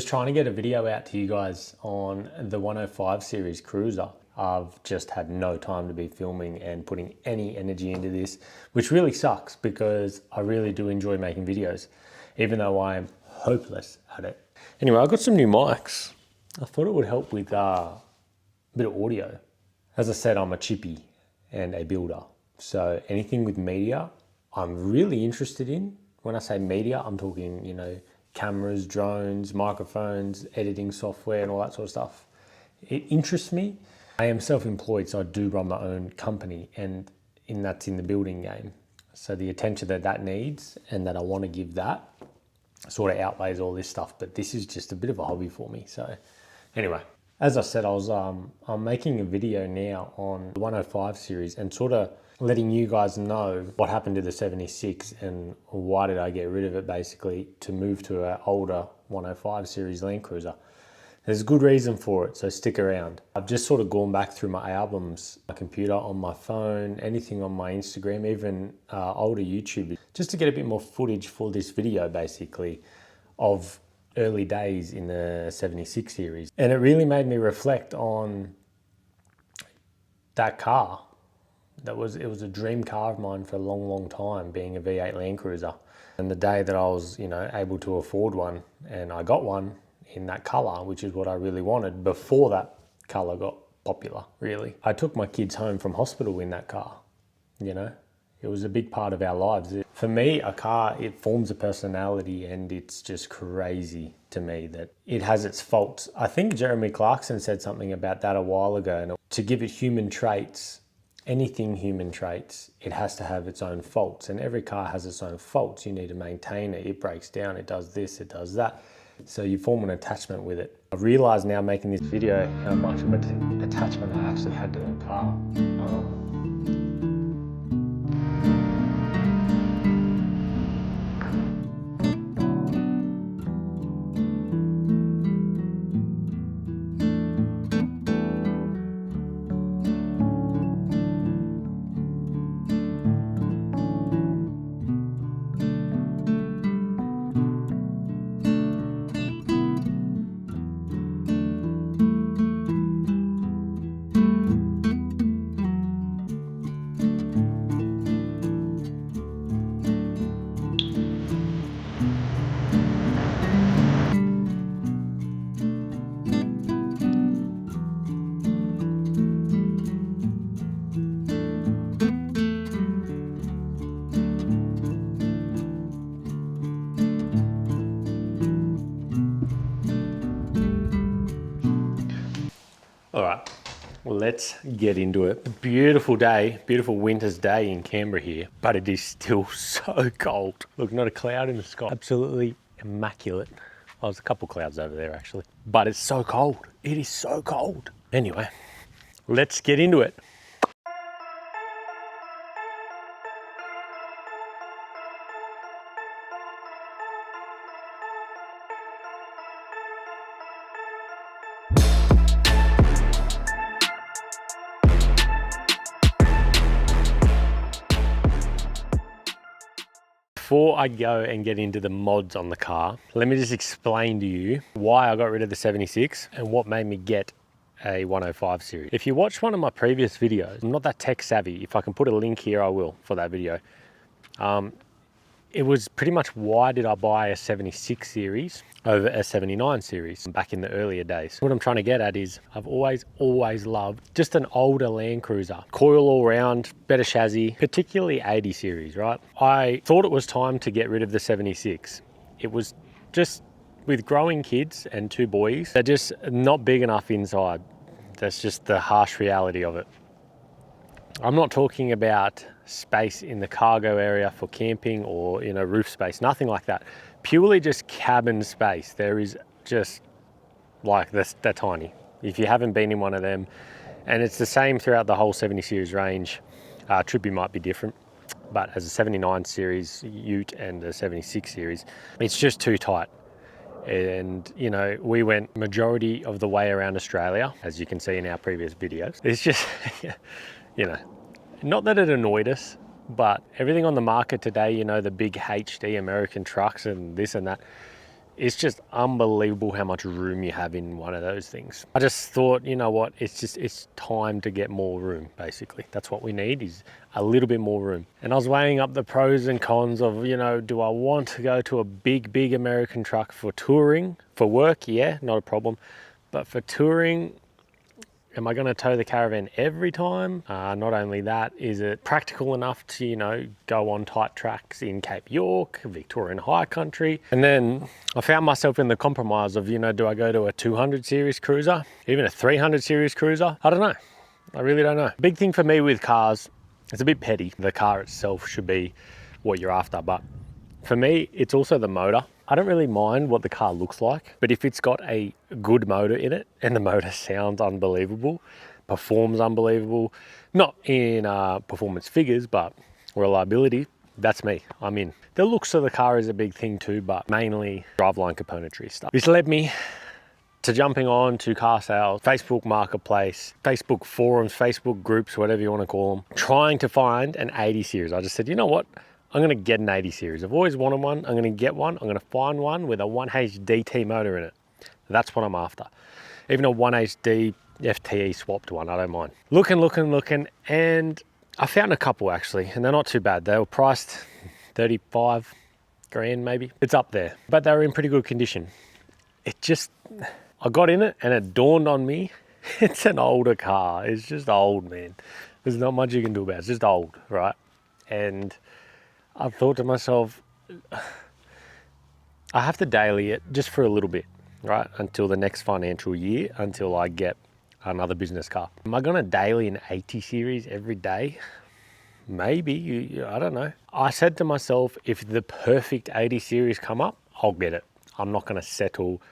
Just trying to get a video out to you guys on the 105 series cruiser. I've just had no time to be filming and putting any energy into this, which really sucks because I really do enjoy making videos, even though I'm hopeless at it. Anyway, I got some new mics. I thought it would help with a bit of audio. As I said, I'm a chippy and a builder. So anything with media, I'm really interested in. When I say media, I'm talking, cameras, drones, microphones, editing software and all that sort of stuff. It interests me. I am self-employed, so I do run my own company and that's in the building game. So the attention that needs and that I want to give that sort of outweighs all this stuff, but this is just a bit of a hobby for me. So anyway, as I said, I'm making a video now on the 105 series and sort of letting you guys know what happened to the 76 and why did I get rid of it, basically, to move to an older 105 series Land Cruiser. There's a good reason for it, so stick around. I've just sort of gone back through my albums, my computer, on my phone, anything on my Instagram, even older YouTube, just to get a bit more footage for this video, basically, of early days in the 76 series. And it really made me reflect on that car. It was a dream car of mine for a long, long time, being a V8 Land Cruiser. And the day that I was, able to afford one, and I got one in that colour, which is what I really wanted, before that colour got popular, really. I took my kids home from hospital in that car, It was a big part of our lives. For me, a car, it forms a personality, and it's just crazy to me that it has its faults. I think Jeremy Clarkson said something about that a while ago, and to give it human traits, anything human traits, it has to have its own faults, and every car has its own faults. You need to maintain it. It breaks down, it does this, it does that. So you form an attachment with it. I've realized now making this video how much of an attachment I actually had to the car. All right, well, let's get into it. A beautiful day, beautiful winter's day in Canberra here, but it is still so cold. Look, not a cloud in the sky. Absolutely immaculate. Oh, there's a couple clouds over there actually, but it's so cold. It is so cold. Anyway, let's get into it. Before I go and get into the mods on the car, let me just explain to you why I got rid of the 76 and what made me get a 105 series. If you watched one of my previous videos, I'm not that tech savvy. If I can put a link here, I will, for that video. It was pretty much, why did I buy a 76 series over a 79 series back in the earlier days? What I'm trying to get at is I've always loved just an older Land Cruiser. Coil all round, better chassis, particularly 80 series, right? I thought it was time to get rid of the 76. It was just, with growing kids and two boys, they're just not big enough inside. That's just the harsh reality of it. I'm not talking about space in the cargo area for camping or roof space, nothing like that. Purely just cabin space. There is just like this, they're tiny. If you haven't been in one of them, and it's the same throughout the whole 70 series range. Trippy might be different, but as a 79 series ute and a 76 series, it's just too tight. And we went majority of the way around Australia, as you can see in our previous videos. It's just not that it annoyed us, but everything on the market today, the big HD American trucks and this and that, It's just unbelievable how much room you have in one of those things. I just thought, you know what, it's time to get more room, basically. That's what we need, is a little bit more room. And I was weighing up the pros and cons of, you know, do I want to go to a big American truck for touring? For work, yeah, not a problem. But for touring, am I going to tow the caravan every time? Not only that, is it practical enough to, you know, go on tight tracks in Cape York, Victorian High Country? And then I found myself in the compromise of, you know, do I go to a 200 series cruiser, even a 300 series cruiser? I don't know. I really don't know. Big thing for me with cars, it's a bit petty. The car itself should be what you're after, but for me, it's also the motor. I don't really mind what the car looks like, but if it's got a good motor in it and the motor sounds unbelievable, performs unbelievable, not in performance figures, but reliability, that's me, I'm in. The looks of the car is a big thing too, but mainly driveline componentry stuff. This led me to jumping on to car sales, Facebook Marketplace, Facebook forums, Facebook groups, whatever you want to call them, trying to find an 80 series. I just said, you know what? I'm going to get an 80 series. I've always wanted one. I'm going to get one. I'm going to find one with a 1H DT motor in it. That's what I'm after. Even a 1HD FTE swapped one, I don't mind. Looking, and I found a couple actually, and they're not too bad. They were priced 35 grand maybe. It's up there, but they were in pretty good condition. I got in it and it dawned on me, it's an older car. It's just old, man. There's not much you can do about it. It's just old, right? And I thought to myself, I have to daily it just for a little bit, right? Until the next financial year, until I get another business car. Am I gonna daily an 80 series every day? Maybe, I don't know. I said to myself, if the perfect 80 series come up, I'll get it. I'm not gonna settle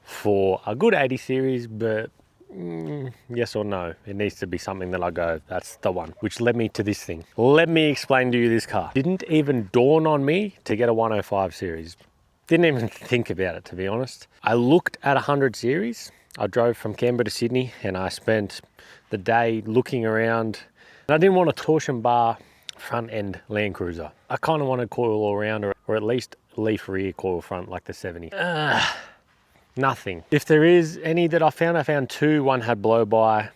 for a good 80 series, but yes or no, it needs to be something that I go, that's the one. Which led me to this thing. Let me explain to you this car. Didn't even dawn on me to get a 105 series. Didn't even think about it, to be honest. I looked at 100 series. I drove from Canberra to Sydney and I spent the day looking around. And I didn't want a torsion bar front end Land Cruiser. I kind of wanted coil all around, or at least leaf rear coil front like the 70. Nothing. If there is any that I found two. One had blow by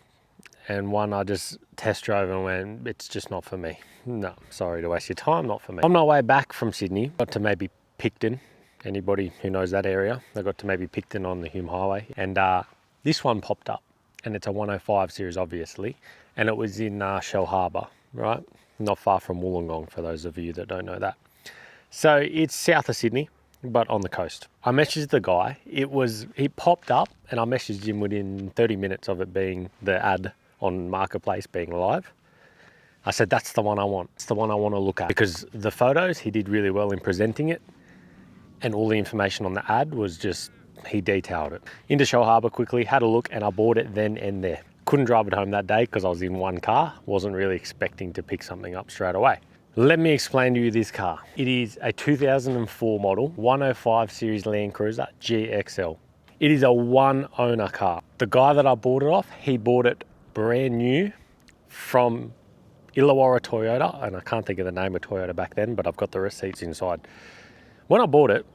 and one I just test drove and went, it's just not for me. No, sorry to waste your time, not for me. On my way back from Sydney, got to maybe Picton. Anybody who knows that area, I got to maybe Picton on the Hume Highway. And this one popped up, and it's a 105 series, obviously. And it was in Shellharbour, right? Not far from Wollongong, for those of you that don't know that. So it's south of Sydney, but on the coast. I messaged the guy. He popped up, and I messaged him within 30 minutes of it being the ad on Marketplace being live. I said, that's the one I want. It's the one I want to look at, because the photos, he did really well in presenting it. And all the information on the ad was just, he detailed it. Into Shellharbour quickly, had a look, and I bought it then and there. Couldn't drive it home that day because I was in one car. Wasn't really expecting to pick something up straight away. Let me explain to you this car. It is a 2004 model, 105 series Land Cruiser GXL. It is a one owner car. The guy that I bought it off, he bought it brand new from Illawarra Toyota, and I can't think of the name of Toyota back then, but I've got the receipts inside. When I bought it,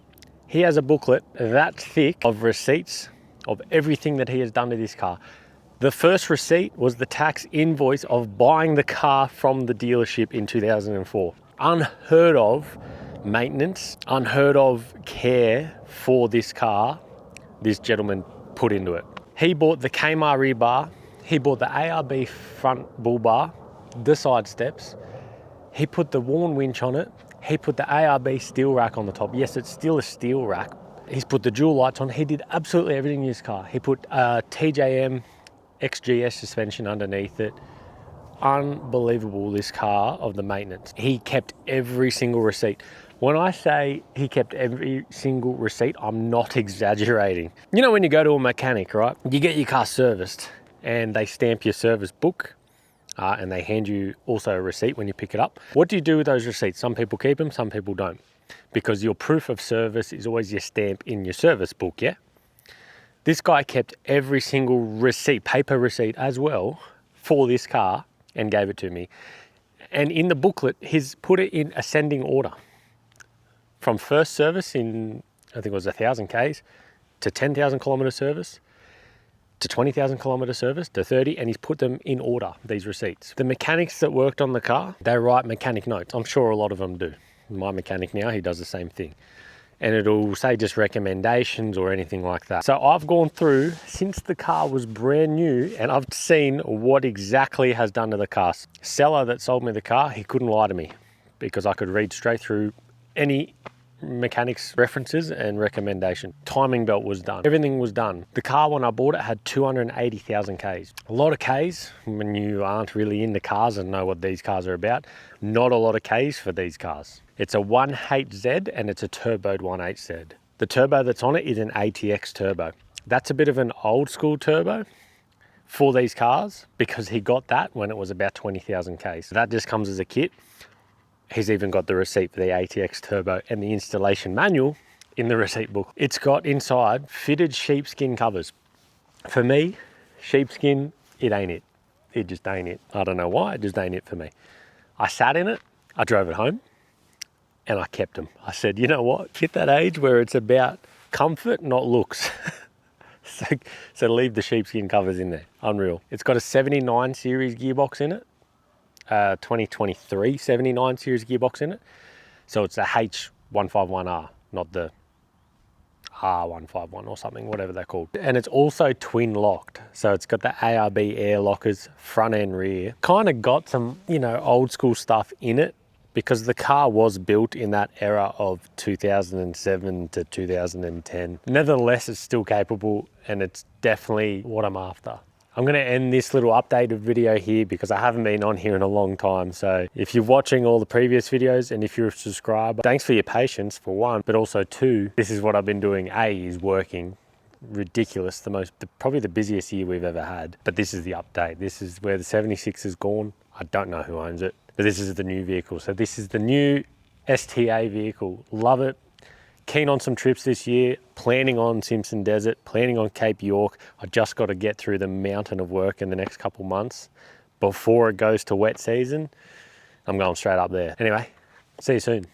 he has a booklet that thick of receipts of everything that he has done to this car. The first receipt was the tax invoice of buying the car from the dealership in 2004. Unheard of maintenance, unheard of care for this car this gentleman put into it. He bought the Kmart rear bar, he bought the ARB front bull bar, the side steps, he put the Warn winch on it, he put the ARB steel rack on the top. Yes, it's still a steel rack. He's put the dual lights on. He did absolutely everything in his car. He put TJM XGS suspension underneath it. Unbelievable, this car, of the maintenance. He kept every single receipt. When I say he kept every single receipt, I'm not exaggerating. You know when you go to a mechanic, right? You get your car serviced and they stamp your service book. And they hand you also a receipt when you pick it up. What do you do with those receipts? Some people keep them, some people don't. Because your proof of service is always your stamp in your service book, yeah? This guy kept every single receipt, paper receipt as well, for this car and gave it to me. And in the booklet, he's put it in ascending order. From first service in I think it was 1,000 Ks, to 10,000 kilometre service, to 20,000 kilometre service, to 30, and he's put them in order, these receipts. The mechanics that worked on the car, they write mechanic notes. I'm sure a lot of them do. My mechanic now, he does the same thing. And it'll say just recommendations or anything like that. So I've gone through since the car was brand new and I've seen what exactly has done to the car. Seller that sold me the car, he couldn't lie to me because I could read straight through any mechanics references and recommendation. Timing belt was done. Everything was done. The car when I bought it had 280,000 Ks. A lot of Ks when you aren't really into cars and know what these cars are about. Not a lot of Ks for these cars. It's a 1.8Z and it's a turboed 1.8Z. The turbo that's on it is an ATX turbo. That's a bit of an old school turbo for these cars because he got that when it was about 20,000 Ks. That just comes as a kit. He's even got the receipt for the ATX turbo and the installation manual in the receipt book. It's got inside fitted sheepskin covers. For me, sheepskin, it ain't it. It just ain't it. I don't know why, it just ain't it for me. I sat in it, I drove it home, and I kept them. I said, you know what? Hit that age where it's about comfort, not looks. So leave the sheepskin covers in there. Unreal. It's got a 79 series gearbox in it. 2023 79 series gearbox in it. So it's a H151R, not the R151 or something, whatever they're called. And it's also twin locked. So it's got the ARB air lockers, front and rear. Kind of got some, old school stuff in it because the car was built in that era of 2007 to 2010. Nevertheless, it's still capable and it's definitely what I'm after. I'm going to end this little updated video here because I haven't been on here in a long time. So if you're watching all the previous videos and if you're a subscriber, thanks for your patience for one, but also two, this is what I've been doing. A is working ridiculous, probably the busiest year we've ever had. But this is the update. This is where the 76 is gone. I don't know who owns it, but this is the new vehicle. So this is the new STA vehicle. Love it. Keen on some trips this year, planning on Simpson Desert, planning on Cape York. I just got to get through the mountain of work in the next couple months before it goes to wet season. I'm going straight up there. Anyway, see you soon.